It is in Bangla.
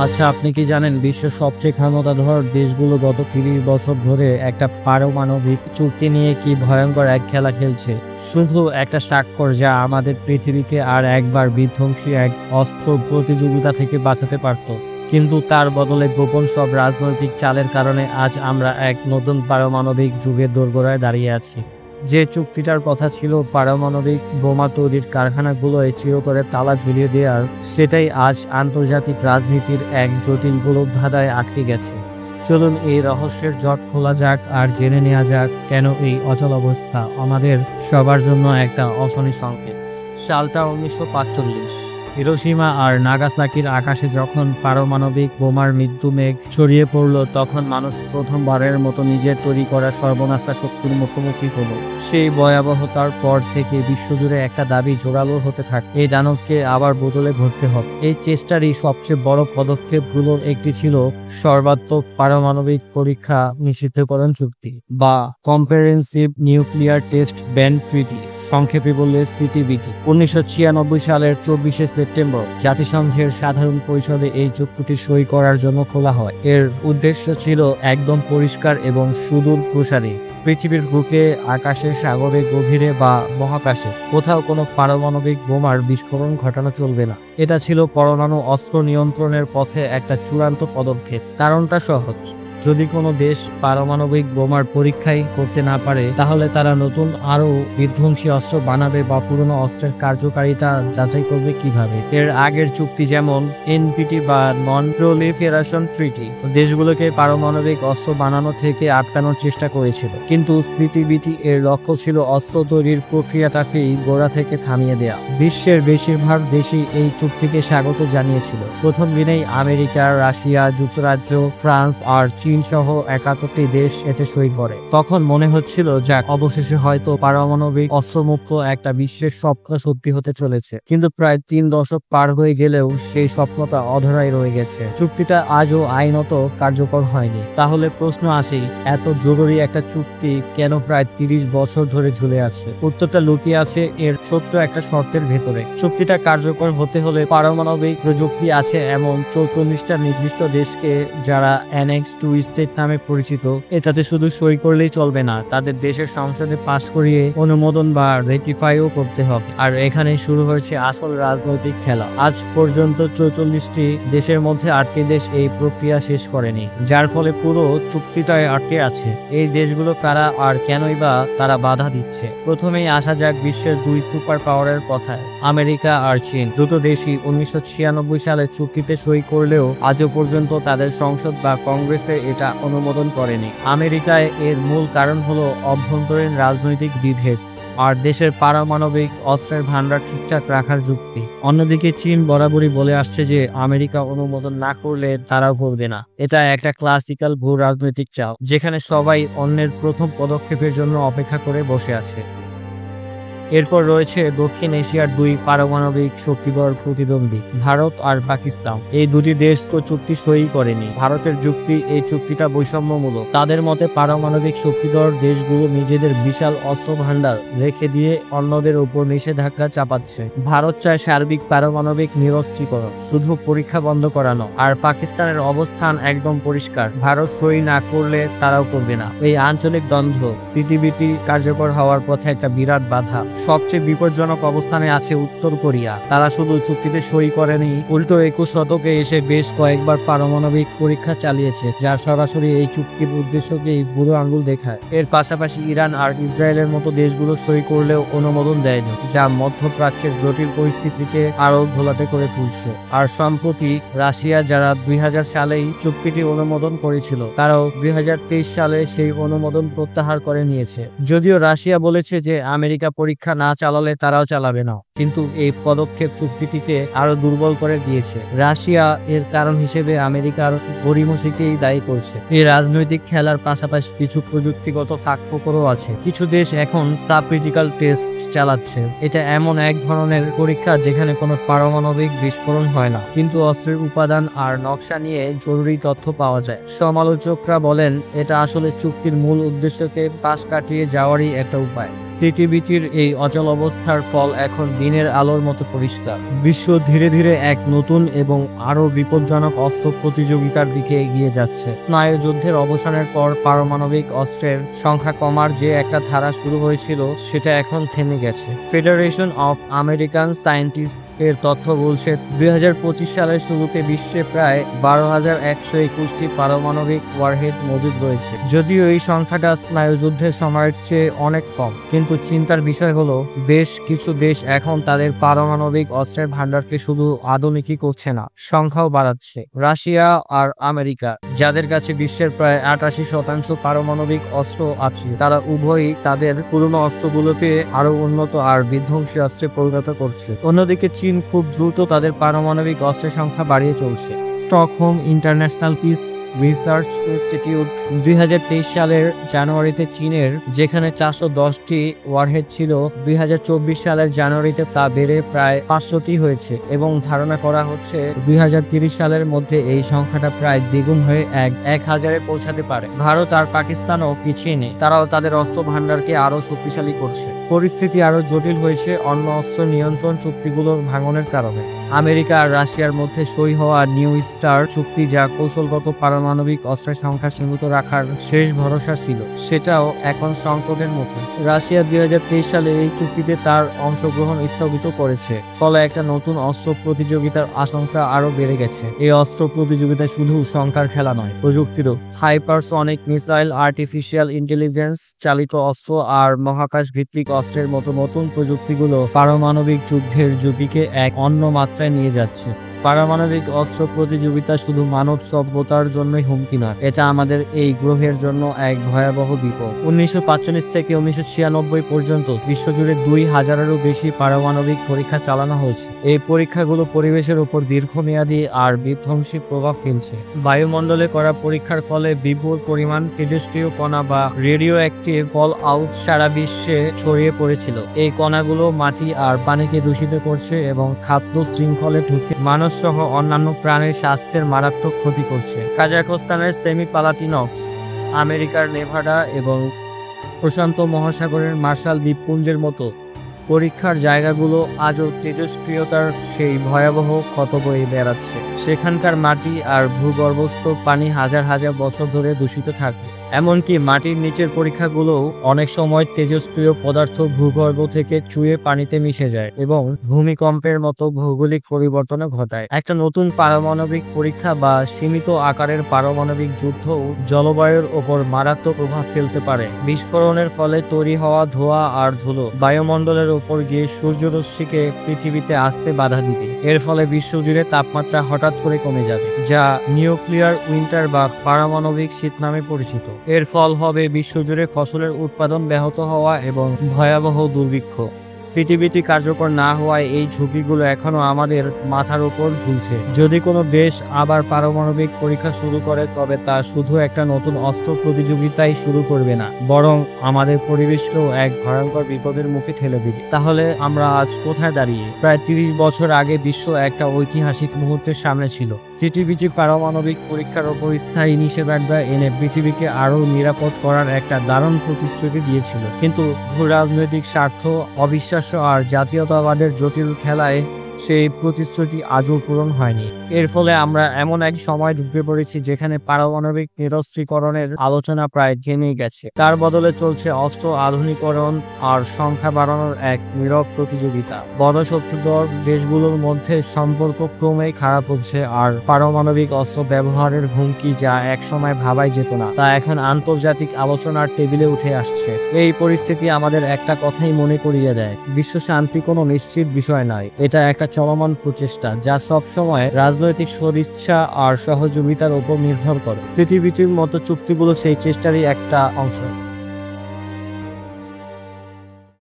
আচ্ছা, আপনি কি জানেন বিশ্বের সবচেয়ে ক্ষমতাধর দেশগুলো গত ৩০ বছর ধরে একটা পারমাণবিক চুক্তি নিয়ে কি ভয়ঙ্কর এক খেলা খেলছে? শুধু একটা স্বাক্ষর যা আমাদের পৃথিবীকে আর একবার বিধ্বংসী এক অস্ত্র প্রতিযোগিতা থেকে বাঁচাতে পারত। কিন্তু তার বদলে গোপন সব রাজনৈতিক চালের কারণে আজ আমরা এক নতুন পারমাণবিক যুগের দোরগোড়ায় দাঁড়িয়ে আছি। যে চুক্তিটার কথা ছিল পারমাণবিক বোমা তৈরির কারখানাগুলোয় চিরতরে তালা ঝুলিয়ে দেওয়ার, সেটাই আজ আন্তর্জাতিক রাজনীতির এক জটিল গোলকধাঁধায় আটকে গেছে। চলুন এই রহস্যের জট খোলা যাক আর জেনে নেওয়া যাক কেন এই অচল অবস্থা আমাদের সবার জন্য একটা অশনি সংকেত। সালটা 1945। হিরোশিমা আর নাগাসাকির আকাশে যখন পারমাণবিক বোমার মৃত্যু মেঘ ছড়িয়ে পড়ল, তখন মানুষ প্রথমবারের মতো নিজের তৈরি করা সর্বনাশা শক্তির মুখোমুখি হলো। সেই ভয়াবহতার পর থেকে বিশ্বজুড়ে একটা দাবি জোরালো হতে থাকে, এই দানবকে আবার বোতলে ভরতে হবে। এই চেষ্টারই সবচেয়ে বড় পদক্ষেপগুলোর একটি ছিল সর্বাত্মক পারমাণবিক পরীক্ষা নিষিদ্ধকরণ চুক্তি বা comprehensive nuclear test ban treaty, সংক্ষেপে বললে সিটিবিটি। 1996 সালের 24শে সেপ্টেম্বর জাতিসংঘের সাধারণ পরিষদে এই চুক্তিটি সই করার জন্য খোলা হয়। এর উদ্দেশ্য ছিল একদম পরিষ্কার এবং সুদূর প্রসারী। পৃথিবীর বুকে, আকাশে, সাগরে, গভীরে বা মহাকাশে কোথাও কোনো পারমাণবিক বোমার বিস্ফোরণ ঘটানো চলবে না। এটা ছিল পরমাণু অস্ত্র নিয়ন্ত্রণের পথে একটা চূড়ান্ত পদক্ষেপ। কারণটা সহজ, যদি কোনো দেশ পারমাণবিক বোমার পরীক্ষাই করতে না পারে, তাহলে তারা নতুন আরো বিধ্বংসী অস্ত্র বানাবে বা পুরনো অস্ত্রের কার্যকারিতা যাচাই করবে কিভাবে? এর আগের চুক্তি যেমন এনপিটি বা নন প্রলিফেরেশন ট্রিটি দেশগুলোকে পারমাণবিক অস্ত্র বানানো থেকে আটকানোর চেষ্টা করেছিল, কিন্তু সিটিবিটি এর লক্ষ্য ছিল অস্ত্র তৈরির প্রক্রিয়াটাকেই গোড়া থেকে থামিয়ে দেয়া। বিশ্বের বেশিরভাগ দেশই এই চুক্তিকে স্বাগত জানিয়েছিল। প্রথম দিনেই আমেরিকা, রাশিয়া, যুক্তরাজ্য, ফ্রান্স আর চীন সহ 71টি দেশ এতে সই করে। তখন মনে হচ্ছিল যাক, অবশেষে হয়তো পারমাণবিক অস্ত্রমুক্ত একটা বিশ্বের স্বপ্ন সত্যি হতে চলেছে। কিন্তু প্রায় 3 দশক পার হয়ে গেলেও সেই স্বপ্নটা অধরাই রয়ে গেছে। চুক্তিটা আজও আইনত কার্যকর হয়নি। তাহলে প্রশ্ন আসেই, এত জরুরি একটা চুক্তি কেন প্রায় 30 বছর ধরে ঝুলে আছে? উত্তরটা লুকিয়ে আছে এর ছোট্ট একটা শর্তের ভেতরে। চুক্তিটা কার্যকর হতে হলে পারমাণবিক প্রযুক্তি আছে এমন 44টা নির্দিষ্ট দেশকে, যারা অ্যানেক্স টু স্টেট নামে পরিচিত, এটাতে শুধু সই করলেই চলবে না, তাদের দেশের সংসদে পাস করিয়ে অনুমোদন বা রেটিফাইও করতে হবে। আর এখানে শুরু হয়েছে আসল রাজনৈতিক খেলা। আজ পর্যন্ত 44টি দেশের মধ্যে 8টি দেশ এই প্রক্রিয়া শেষ করেনি, যার ফলে পুরো চুক্তিটায় আটকে আছে। এই দেশগুলো কারা আর কেনই বা তারা বাধা দিচ্ছে? প্রথমেই আসা যাক বিশ্বের 2 সুপার পাওয়ারের কথায়, আমেরিকা আর চীন। দুটো দেশই 1996 সালে চুক্তিতে সই করলেও আজও পর্যন্ত তাদের সংসদ বা কংগ্রেসে এটা অনুমোদন করেনি। আমেরিকায় এর মূল কারণ হলো অভ্যন্তরীণ রাজনৈতিক বিভেদ আর দেশের পারমাণবিক অস্ত্রের ভান্ডার ঠিকঠাক রাখার যুক্তি। অন্যদিকে চীন বরাবরই বলে আসছে যে আমেরিকা অনুমোদন না করলে তারাও করবে না। এটা একটা ক্লাসিক্যাল ভূ রাজনৈতিক চাল, যেখানে সবাই অন্যের প্রথম পদক্ষেপের জন্য অপেক্ষা করে বসে আছে। এরপর রয়েছে দক্ষিণ এশিয়ার 2 পারমাণবিক শক্তিধর প্রতিদ্বন্দ্বী, ভারত আর পাকিস্তান। এই দুটি দেশ তো চুক্তি সই করেনি। ভারতের যুক্তি, এই চুক্তিটা বৈষম্যমূলক। তাদের মতে পারমাণবিক শক্তিধর দেশগুলো নিজেদের বিশাল অস্ত্র ভান্ডার রেখে দিয়ে অন্যদের উপর নিষেধাজ্ঞা চাপাচ্ছে। ভারত চায় সার্বিক পারমাণবিক নিরস্ত্রীকরণ, শুধু পরীক্ষা বন্ধ করানো। আর পাকিস্তানের অবস্থান একদম পরিষ্কার, ভারত সই না করলে তারাও করবে না। এই আঞ্চলিক দ্বন্দ্ব সিটিবিটি কার্যকর হওয়ার পথে একটা বিরাট বাধা। সবচেয়ে বিপজ্জনক অবস্থানে আছে উত্তর কোরিয়া। তারা শুধু চুক্তিতে সই করেনি, উল্টো 21 শতকে এসে বেশ কয়েকবার পারমাণবিক পরীক্ষা চালিয়েছে, যা সরাসরি এই চুক্তির উদ্দেশ্যকেই বুড়ো আঙ্গুল দেখায়। এর পাশাপাশি ইরান আর ইসরায়েলের মতো দেশগুলো সই করলেও অনুমোদন দেয়নি, যা মধ্যপ্রাচ্যের জটিল পরিস্থিতিকে আরো ঘোলাটে করে তুলছে। আর সম্প্রতি রাশিয়া, যারা 2000 সালেই চুক্তিটি অনুমোদন করেছিল, তারাও 2023 সালে সেই অনুমোদন প্রত্যাহার করে নিয়েছে। যদিও রাশিয়া বলেছে যে আমেরিকা পরীক্ষা না চালালে তারাও চালাবে না, কিন্তু এই পদক্ষেপ চুক্তিটিকে আরো দুর্বল করে দিয়েছে। রাশিয়া এর কারণ হিসেবে আমেরিকার গড়িমসিকেই দায়ী করছে। এই রাজনৈতিক খেলার পাশাপাশি কিছু প্রযুক্তিগত ফাঁকফোকরও আছে। কিছু দেশ এখন সাবক্রিটিক্যাল টেস্ট চালাচ্ছে। এটা এমন এক ধরনের পরীক্ষা যেখানে কোনো পারমাণবিক বিস্ফোরণ হয় না, কিন্তু অস্ত্রের উপাদান আর নকশা নিয়ে জরুরি তথ্য পাওয়া যায়। সমালোচকরা বলেন এটা আসলে চুক্তির মূল উদ্দেশ্যকে পাশ কাটিয়ে যাওয়ারই একটা উপায়। সিটিবিটির এই অচল অবস্থার ফল এখন দিনের আলোর মতো পরিষ্কার। বিশ্ব ধীরে ধীরে এক নতুন এবং আরো বিপজ্জনক অস্ত্র প্রতিযোগিতার দিকে এগিয়ে যাচ্ছে। স্নায়ু যুদ্ধের অবসানের পর পারমাণবিক অস্ত্রের সংখ্যা কমার যে একটা ধারা শুরু হয়েছিল সেটা এখন থেমে গেছে। ফেডারেশন অফ আমেরিকান সায়েন্টিস্ট এর তথ্য বলছে 2025 সালের শুরুতে বিশ্বে প্রায় 12,121টি পারমাণবিক ওয়ারহেড মজুদ রয়েছে। যদিও এই সংখ্যাটা স্নায়ুযুদ্ধের সময়ের চেয়ে অনেক কম, কিন্তু চিন্তার বিষয় হলো বেশ কিছু দেশ এখন তাদের পারমাণবিক অস্ত্রের ভান্ডারকে শুধু আধুনিকই করছে না, সংখ্যাও বাড়াচ্ছে। রাশিয়া আর আমেরিকা, যাদের কাছে বিশ্বের প্রায় 88% পারমাণবিক অস্ত্র আছে, তারা উভয়ই তাদের পুরনো অস্ত্রগুলোকে আরো উন্নত আর বিধ্বংসী অস্ত্রে পরিণত করছে। অন্যদিকে চীন খুব দ্রুত তাদের পারমাণবিক অস্ত্রের সংখ্যা বাড়িয়ে চলছে। Stockholm international piece research institute 2023 সালের জানুয়ারিতে চীনের যেখানে 410টি ওয়ারহেড ছিল, 2024 সালের জানুয়ারিতে তা বেড়ে প্রায় 500টি হয়েছে এবং ধারণা করা হচ্ছে 2030 সালের মধ্যে এই সংখ্যাটা প্রায় দ্বিগুণ হয়ে 1000-এ পৌঁছাতে পারে। ভারত আর পাকিস্তানও পিছিয়ে নেই, তারাও তাদের অস্ত্র ভান্ডারকে আরো শক্তিশালী করছে। পরিস্থিতি আরো জটিল হয়েছে অন্য অস্ত্র নিয়ন্ত্রণ চুক্তিগুলোর ভাঙনের কারণে। আমেরিকা আর রাশিয়ার মধ্যে সই হওয়া নিউ স্টার চুক্তি, যা কৌশলগত পারমাণবিক অস্ত্রের সংখ্যা সীমিত রাখার শেষ ভরসা ছিল, সেটাও এখন সংকটের মুখে। রাশিয়া 2023 সালে এই চুক্তিতে তার অংশগ্রহণ স্থগিত করেছে, ফলে একটা নতুন অস্ত্র প্রতিযোগিতার আশঙ্কা আরো বেড়ে গেছে। এই অস্ত্র প্রতিযোগিতা শুধু সংখ্যার খেলা নয়, প্রযুক্তিরও। হাইপারসনিক মিসাইল, আর্টিফিশিয়াল ইন্টেলিজেন্স চালিত অস্ত্র আর মহাকাশ ভিত্তিক অস্ত্রের মতো নতুন প্রযুক্তিগুলো পারমাণবিক যুদ্ধের ঝুঁকিকে এক অন্য মাত্রায় নিয়ে যাচ্ছে। পারমাণবিক অস্ত্র প্রতিযোগিতা শুধু মানব সভ্যতার জন্যই হুমকি নয়, এটা আমাদের এই গ্রহের জন্য এক ভয়াবহ বিপদ। 1945 থেকে 1996 পর্যন্ত বিশ্বজুড়ে 2000-এরও বেশি পারমাণবিক পরীক্ষা চালানো হয়েছে। এই পরীক্ষাগুলো পরিবেশের উপর দীর্ঘমেয়াদী আর বিধ্বংসী প্রভাব ফেলছে। বায়ুমণ্ডলে করা পরীক্ষার ফলে বিপুল পরিমাণ তেজস্ক্রিয় কণা বা রেডিও অ্যাক্টিভ ফল আউট সারা বিশ্বে ছড়িয়ে পড়েছিল। এই কণাগুলো মাটি আর পানিকে দূষিত করছে এবং খাদ্য শৃঙ্খলে ঢুকে মানুষ সহ অন্যান্য প্রাণীর স্বাস্থ্যের মারাত্মক ক্ষতি করছে। কাজাখস্তানের সেমিপালাটিনক্স, আমেরিকার নেভাডা এবং প্রশান্ত মহাসাগরের মার্শাল দ্বীপপুঞ্জের মতো পরীক্ষার জায়গাগুলো আজও তেজস্ক্রিয়তার সেই ভয়াবহ ক্ষত বয়ে বেড়াচ্ছে। সেখানকার মাটি আর ভূগর্ভস্থ পানি হাজার হাজার বছর ধরে দূষিত থাকবে। এমনকি মাটির নিচের পরীক্ষাগুলোও অনেক সময় তেজস্ক্রিয় পদার্থ ভূগর্ভ থেকে চুয়ে পানিতে মিশে যায় এবং ভূমিকম্পের মতো ভৌগোলিক পরিবর্তনও ঘটায়। একটা নতুন পারমাণবিক পরীক্ষা বা সীমিত আকারের পারমাণবিক যুদ্ধও জলবায়ুর ওপর মারাত্মক প্রভাব ফেলতে পারে। বিস্ফোরণের ফলে তৈরি হওয়া ধোঁয়া আর ধুলো বায়ুমণ্ডলের উপর গিয়ে সূর্যরশ্মিকে পৃথিবীতে আসতে বাধা দিবে। এর ফলে বিশ্বজুড়ে তাপমাত্রা হঠাৎ করে কমে যাবে, যা নিউক্লিয়ার উইন্টার বা পারমাণবিক শীত নামে পরিচিত। এর ফল হবে বিশ্বজুড়ে ফসলের উৎপাদন ব্যাহত হওয়া এবং ভয়াবহ দুর্ভিক্ষ। সিটিবিটি কার্যকর না হওয়ায় এই ঝুঁকিগুলো এখনো আমাদের মাথার উপর ঝুলছে। যদি কোনো দেশ আবার পারমাণবিক পরীক্ষা শুরু করে, তবে তা শুধু একটা নতুন অস্ত্র প্রতিযোগিতাই শুরু করবে না, বরং আমাদের পরিবেশকেও এক ভয়ঙ্কর বিপদের মুখে ঠেলে দিবে। তাহলে আমরা আজ কোথায় দাঁড়িয়ে? প্রায় 30 বছর আগে বিশ্ব একটা ঐতিহাসিক মুহূর্তের সামনে ছিল। সিটিবিটি পারমাণবিক পরীক্ষার ওপর স্থায়ী নিষেধাজ্ঞা এনে পৃথিবীকে আরো নিরাপদ করার একটা দারুণ প্রতিশ্রুতি দিয়েছিল, কিন্তু ভূ রাজনৈতিক স্বার্থ, অবিশ্বাস আর জাতীয়তাবাদের জটিল খেলায় সেই প্রতিশ্রুতি আজও পূরণ হয়নি। এর ফলে আমরা এমন এক সময় ঢুকে পড়েছি যেখানে পারমাণবিক নিরস্ত্রীকরণের আলোচনা প্রায় থেমে গেছে। তার বদলে চলছে অস্ত্র আধুনিকরণ আর সংখ্যা বাড়ানোর এক নীরব প্রতিযোগিতা। বড় শত্রুধর দেশগুলোর মধ্যে সম্পর্ক ক্রমেই খারাপ হচ্ছে, আর পারমাণবিক অস্ত্র ব্যবহারের হুমকি, যা এক সময় ভাবাই যেত না, তা এখন আন্তর্জাতিক আলোচনার টেবিলে উঠে আসছে। এই পরিস্থিতি আমাদের একটা কথাই মনে করিয়ে দেয়: বিশ্ব শান্তি কোনো নিশ্চিত বিষয় নয়, এটা একটা চলমান প্রচেষ্টা যা সব সময় রাজনৈতিক সদিচ্ছা আর সহযোগিতার উপর নির্ভর করে। সিটিবিটির মতো চুক্তিগুলো সেই চেষ্টারই একটা অংশ।